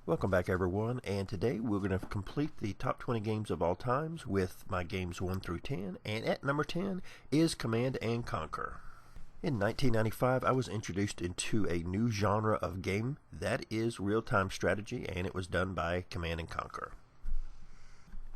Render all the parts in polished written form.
Welcome back everyone, and today we're going to complete the top 20 games of all times with my games 1 through 10, and at number 10 is Command and Conquer. In 1995 I was introduced into a new genre of game that is real-time strategy, and it was done by Command and Conquer.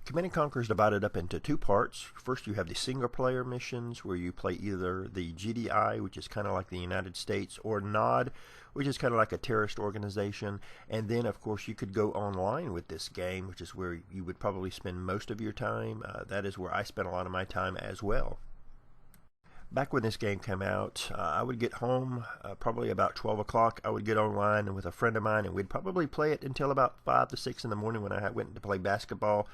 Command & Conquer is divided up into two parts. First, you have the single-player missions where you play either the GDI, which is kind of like the United States, or NOD, which is kind of like a terrorist organization. And then, of course, you could go online with this game, which is where you would probably spend most of your time. That is where I spent a lot of my time as well. Back when this game came out, I would get home probably about 12 o'clock. I would get online with a friend of mine, and we'd probably play it until about 5 to 6 in the morning when I went to play basketball.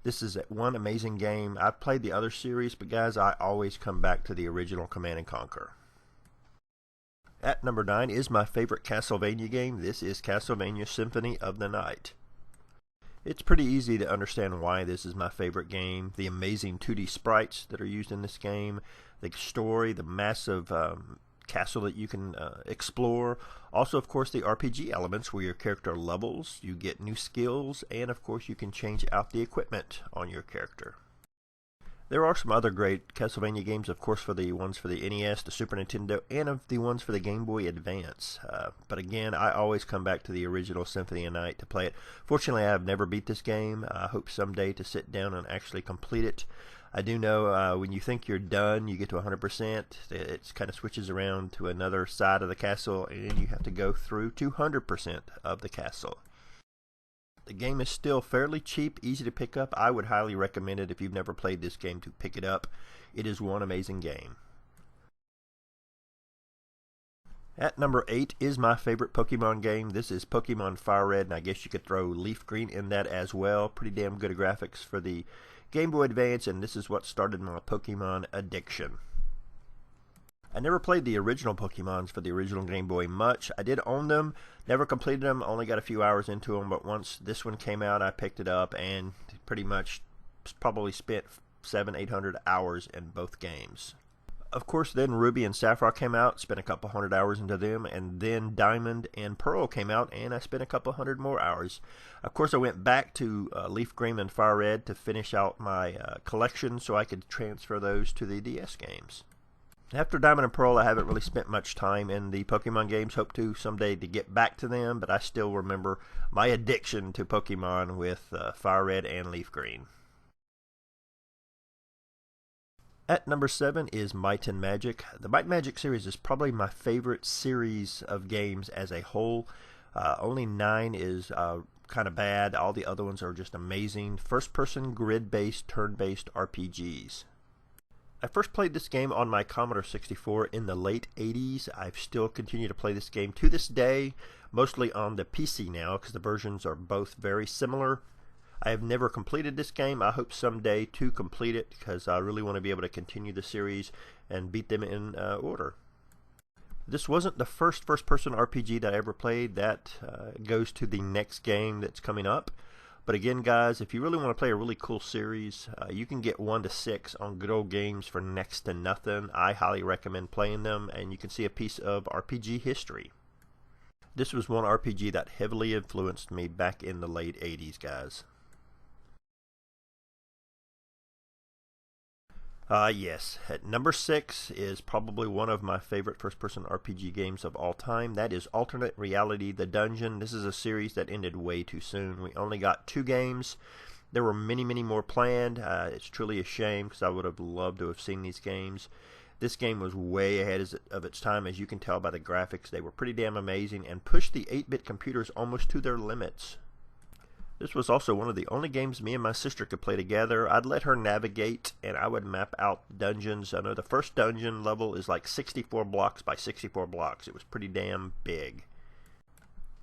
This is one amazing game. I've played the other series, but guys, I always come back to the original Command & Conquer. At number 9 is my favorite Castlevania game. This is Castlevania Symphony of the Night. It's pretty easy to understand why this is my favorite game. The amazing 2D sprites that are used in this game, the story, the massive castle that you can explore. Also, of course, the RPG elements where your character levels, you get new skills, and of course you can change out the equipment on your character. There are some other great Castlevania games, of course, for the ones for the NES, the Super Nintendo, and of the ones for the Game Boy Advance. But again, I always come back to the original Symphony of the Night to play it. Fortunately, I have never beat this game. I hope someday to sit down and actually complete it. I do know when you think you're done, you get to 100%, it kind of switches around to another side of the castle, and you have to go through 200% of the castle. The game is still fairly cheap, easy to pick up. I would highly recommend it if you've never played this game to pick it up. It is one amazing game. At number 8 is my favorite Pokemon game. This is Pokemon Firered, and I guess you could throw Leaf Green in that as well. Pretty damn good graphics for the Game Boy Advance, and this is what started my Pokemon addiction. I never played the original Pokemons for the original Game Boy much. I did own them, never completed them, only got a few hours into them, but once this one came out, I picked it up and pretty much probably spent 700-800 hours in both games. Of course, then Ruby and Sapphire came out, spent a couple hundred hours into them, and then Diamond and Pearl came out, and I spent a couple hundred more hours. Of course, I went back to Leaf Green and Fire Red to finish out my collection so I could transfer those to the DS games. After Diamond and Pearl, I haven't really spent much time in the Pokemon games. Hope to someday to get back to them, but I still remember my addiction to Pokemon with Fire Red and Leaf Green. At number 7 is Might and Magic. The Might and Magic series is probably my favorite series of games as a whole. Only 9 is kind of bad. All the other ones are just amazing. First-person, grid-based, turn-based RPGs. I first played this game on my Commodore 64 in the late 80s. I've still continued to play this game to this day, mostly on the PC now because the versions are both very similar. I have never completed this game. I hope someday to complete it because I really want to be able to continue the series and beat them in order. This wasn't the first-person RPG that I ever played. That goes to the next game that's coming up. But again, guys, if you really want to play a really cool series, you can get 1 to 6 on good old games for next to nothing. I highly recommend playing them, and you can see a piece of RPG history. This was one RPG that heavily influenced me back in the late 80s, guys. Yes, at number 6 is probably one of my favorite first-person RPG games of all time. That is Alternate Reality: The Dungeon. This is a series that ended way too soon. We only got 2 games. There were many more planned. It's truly a shame because I would have loved to have seen these games. This game was way ahead of its time, as you can tell by the graphics. They were pretty damn amazing and pushed the 8-bit computers almost to their limits. This was also one of the only games me and my sister could play together. I'd let her navigate, and I would map out dungeons. I know the first dungeon level is like 64 blocks by 64 blocks. It was pretty damn big.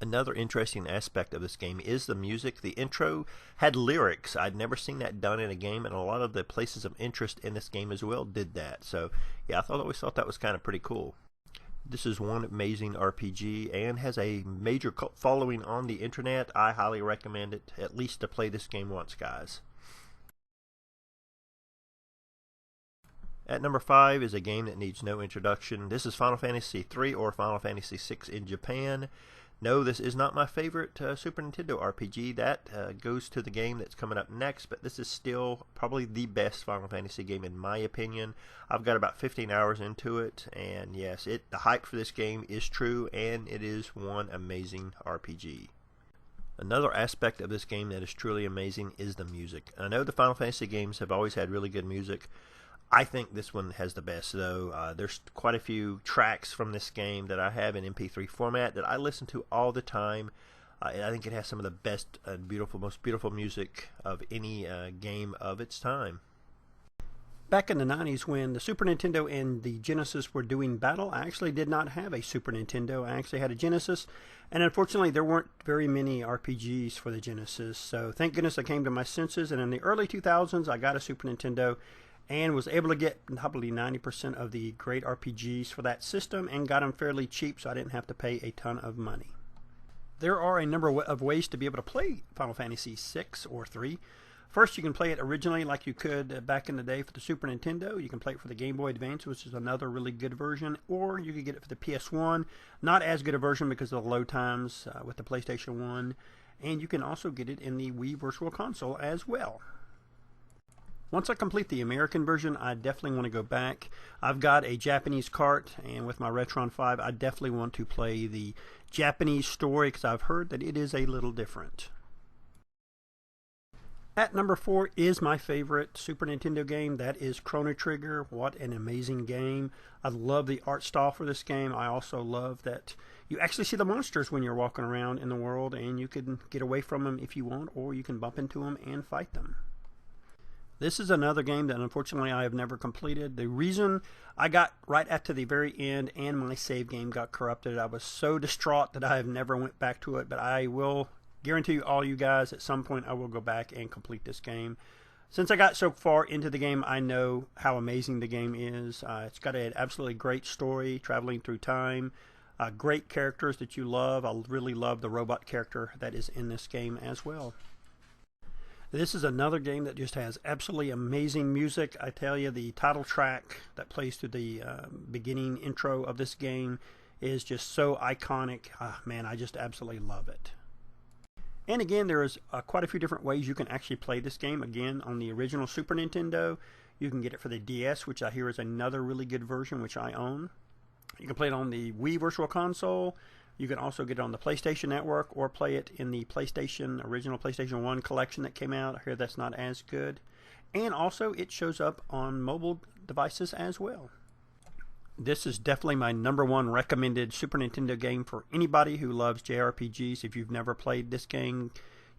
Another interesting aspect of this game is the music. The intro had lyrics. I'd never seen that done in a game, and a lot of the places of interest in this game as well did that. So, yeah, I always thought that was kind of pretty cool. This is one amazing RPG and has a major cult following on the internet. I highly recommend it, at least to play this game once, guys. At number 5 is a game that needs no introduction. This is Final Fantasy III or Final Fantasy VI in Japan. No, this is not my favorite Super Nintendo RPG. That goes to the game that's coming up next, but this is still probably the best Final Fantasy game in my opinion. I've got about 15 hours into it, and yes, the hype for this game is true, and it is one amazing RPG. Another aspect of this game that is truly amazing is the music. I know the Final Fantasy games have always had really good music. I think this one has the best, though. There's quite a few tracks from this game that I have in MP3 format that I listen to all the time. I think it has some of the best and most beautiful music of any game of its time. Back in the 90s when the Super Nintendo and the Genesis were doing battle, I actually did not have a Super Nintendo. I actually had a Genesis, and unfortunately there weren't very many RPGs for the Genesis. So thank goodness I came to my senses, and in the early 2000s I got a Super Nintendo and was able to get probably 90% of the great RPGs for that system and got them fairly cheap, so I didn't have to pay a ton of money. There are a number of ways to be able to play Final Fantasy 6 or 3. First, you can play it originally like you could back in the day for the Super Nintendo. You can play it for the Game Boy Advance, which is another really good version, or you could get it for the PS1. Not as good a version because of the load times with the PlayStation 1. And you can also get it in the Wii Virtual Console as well. Once I complete the American version, I definitely want to go back. I've got a Japanese cart, and with my Retron 5, I definitely want to play the Japanese story because I've heard that it is a little different. At number 4 is my favorite Super Nintendo game. That is Chrono Trigger. What an amazing game. I love the art style for this game. I also love that you actually see the monsters when you're walking around in the world, and you can get away from them if you want, or you can bump into them and fight them. This is another game that unfortunately I have never completed. The reason I got right at to the very end and my save game got corrupted, I was so distraught that I have never went back to it, but I will guarantee you all you guys at some point I will go back and complete this game. Since I got so far into the game, I know how amazing the game is. It's got an absolutely great story, traveling through time, great characters that you love. I really love the robot character that is in this game as well. This is another game that just has absolutely amazing music. I tell you, the title track that plays through the beginning intro of this game is just so iconic. Man, I just absolutely love it. And again, there's quite a few different ways you can actually play this game. Again, on the original Super Nintendo, you can get it for the DS, which I hear is another really good version, which I own. You can play it on the Wii Virtual Console. You can also get it on the PlayStation Network or play it in the original PlayStation 1 collection that came out. I hear that's not as good. And also it shows up on mobile devices as well. This is definitely my #1 recommended Super Nintendo game for anybody who loves JRPGs. If you've never played this game,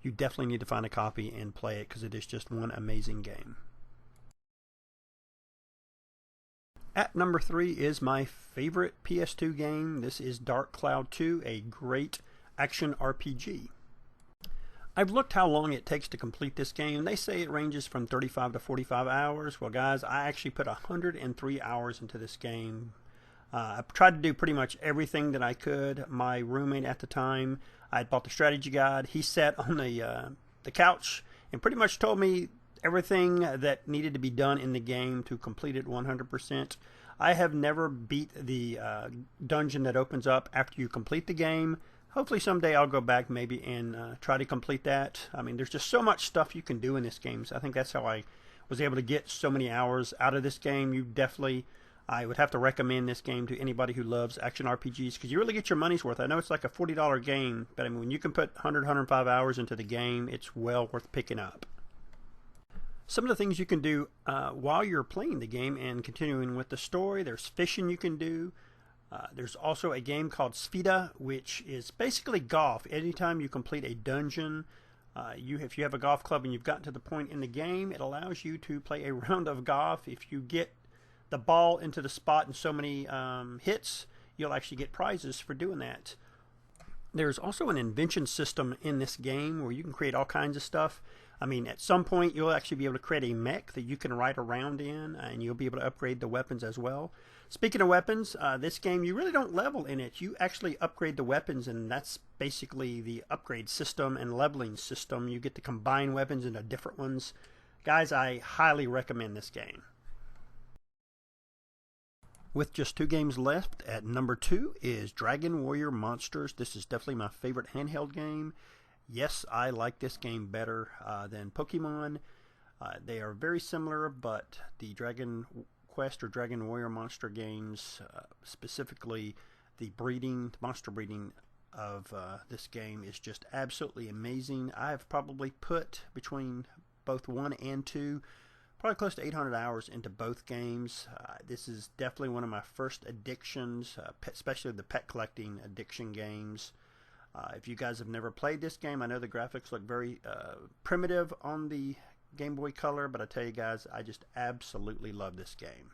you definitely need to find a copy and play it because it is just one amazing game. At number 3 is my favorite PS2 game. This is Dark Cloud 2, a great action RPG. I've looked how long it takes to complete this game. They say it ranges from 35 to 45 hours. Well, guys, I actually put 103 hours into this game. I tried to do pretty much everything that I could. My roommate at the time, I had bought the strategy guide. He sat on the couch and pretty much told me everything that needed to be done in the game to complete it 100%. I have never beat the dungeon that opens up after you complete the game. Hopefully someday I'll go back maybe and try to complete that. I mean, there's just so much stuff you can do in this game. So I think that's how I was able to get so many hours out of this game. I would have to recommend this game to anybody who loves action RPGs because you really get your money's worth. I know it's like a $40 game, but I mean, when you can put 105 hours into the game, it's well worth picking up. Some of the things you can do while you're playing the game and continuing with the story, there's fishing you can do. There's also a game called Sfida, which is basically golf. Anytime you complete a dungeon, if you have a golf club and you've gotten to the point in the game, it allows you to play a round of golf. If you get the ball into the spot in so many hits, you'll actually get prizes for doing that. There's also an invention system in this game where you can create all kinds of stuff. I mean, at some point, you'll actually be able to create a mech that you can ride around in, and you'll be able to upgrade the weapons as well. Speaking of weapons, this game, you really don't level in it. You actually upgrade the weapons, and that's basically the upgrade system and leveling system. You get to combine weapons into different ones. Guys, I highly recommend this game. With just 2 games left, at number 2 is Dragon Warrior Monsters. This is definitely my favorite handheld game. Yes, I like this game better than Pokemon. They are very similar, but the Dragon Quest or Dragon Warrior Monster games, specifically the monster breeding of this game is just absolutely amazing. I've probably put between both 1 and 2 probably close to 800 hours into both games. This is definitely one of my first addictions, especially the pet collecting addiction games. If you guys have never played this game, I know the graphics look very primitive on the Game Boy Color, but I tell you guys, I just absolutely love this game.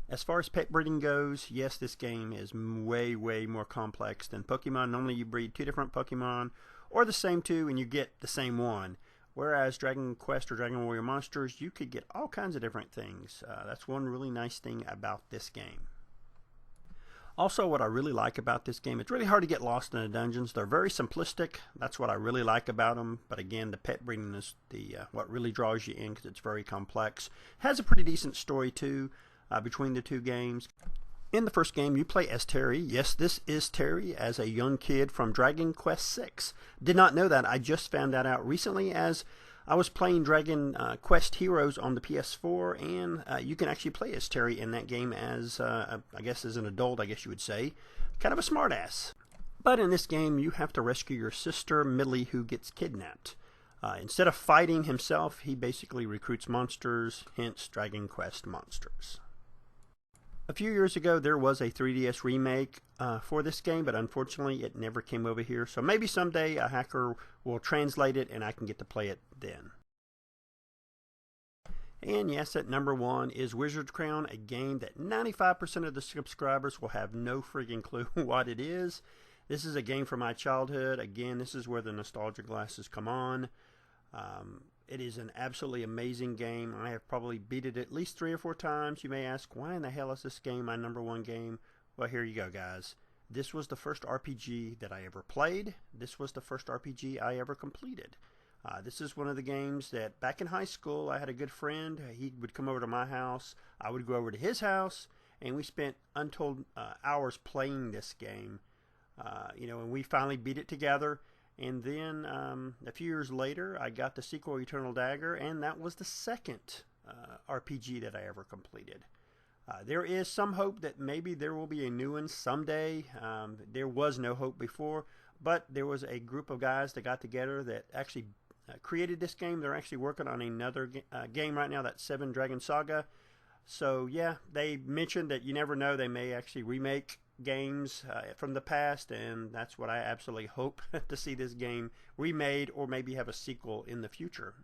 As far as pet breeding goes, yes, this game is way more complex than Pokemon. Normally you breed 2 different Pokemon, or the same 2, and you get the same one. Whereas Dragon Quest or Dragon Warrior Monsters, you could get all kinds of different things. That's one really nice thing about this game. Also, what I really like about this game, it's really hard to get lost in the dungeons. They're very simplistic. That's what I really like about them. But again, the pet breeding is what really draws you in because it's very complex. Has a pretty decent story too between the 2 games. In the first game, you play as Terry. Yes, this is Terry as a young kid from Dragon Quest VI. Did not know that. I just found that out recently as I was playing Dragon Quest Heroes on the PS4, and you can actually play as Terry in that game as, I guess as an adult, I guess you would say. Kind of a smartass. But in this game, you have to rescue your sister, Millie, who gets kidnapped. Instead of fighting himself, he basically recruits monsters, hence Dragon Quest Monsters. A few years ago, there was a 3DS remake for this game, but unfortunately, it never came over here. So maybe someday a hacker will translate it and I can get to play it then. And yes, at number 1 is Wizard's Crown, a game that 95% of the subscribers will have no freaking clue what it is. This is a game from my childhood. Again, this is where the nostalgia glasses come on. It is an absolutely amazing game. I have probably beat it at least 3 or 4 times. You may ask, why in the hell is this game my number 1 game? Well, here you go, guys. This was the first RPG that I ever played. This was the first RPG I ever completed. This is one of the games that back in high school, I had a good friend. He would come over to my house. I would go over to his house, and we spent untold hours playing this game. And we finally beat it together. And then a few years later, I got the sequel, Eternal Dagger, and that was the second RPG that I ever completed. There is some hope that maybe there will be a new one someday. There was no hope before, but there was a group of guys that got together that actually created this game. They're actually working on another game right now, that's 7 Dragon Saga. So yeah, they mentioned that you never know, they may actually remake games from the past, and that's what I absolutely hope to see this game remade or maybe have a sequel in the future.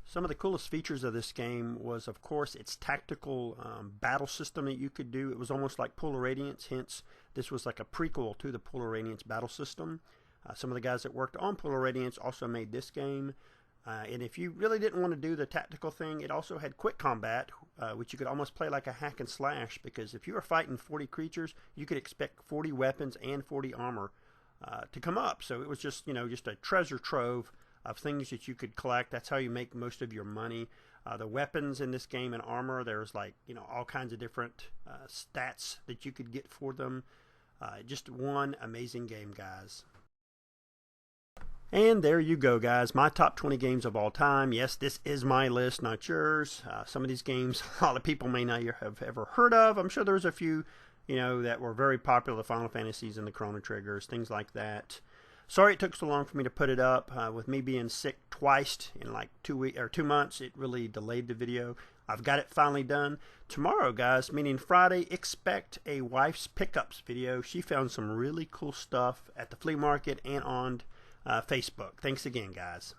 Some of the coolest features of this game was, of course, its tactical battle system that you could do. It was almost like Polar Radiance, hence this was like a prequel to the Polar Radiance battle system. Some of the guys that worked on Polar Radiance also made this game. And if you really didn't want to do the tactical thing, it also had quick combat, which you could almost play like a hack and slash, because if you were fighting 40 creatures, you could expect 40 weapons and 40 armor to come up. So it was just, just a treasure trove of things that you could collect. That's how you make most of your money. The weapons in this game and armor, there's all kinds of different stats that you could get for them. Just one amazing game, guys. And there you go, guys. My top 20 games of all time. Yes, this is my list, not yours. Some of these games a lot of people may not have ever heard of. I'm sure there's a few, that were very popular, the Final Fantasies and the Chrono Triggers, things like that. Sorry it took so long for me to put it up. With me being sick twice in like 2 months, it really delayed the video. I've got it finally done. Tomorrow, guys, meaning Friday, expect a wife's pickups video. She found some really cool stuff at the flea market and on Facebook. Thanks again, guys.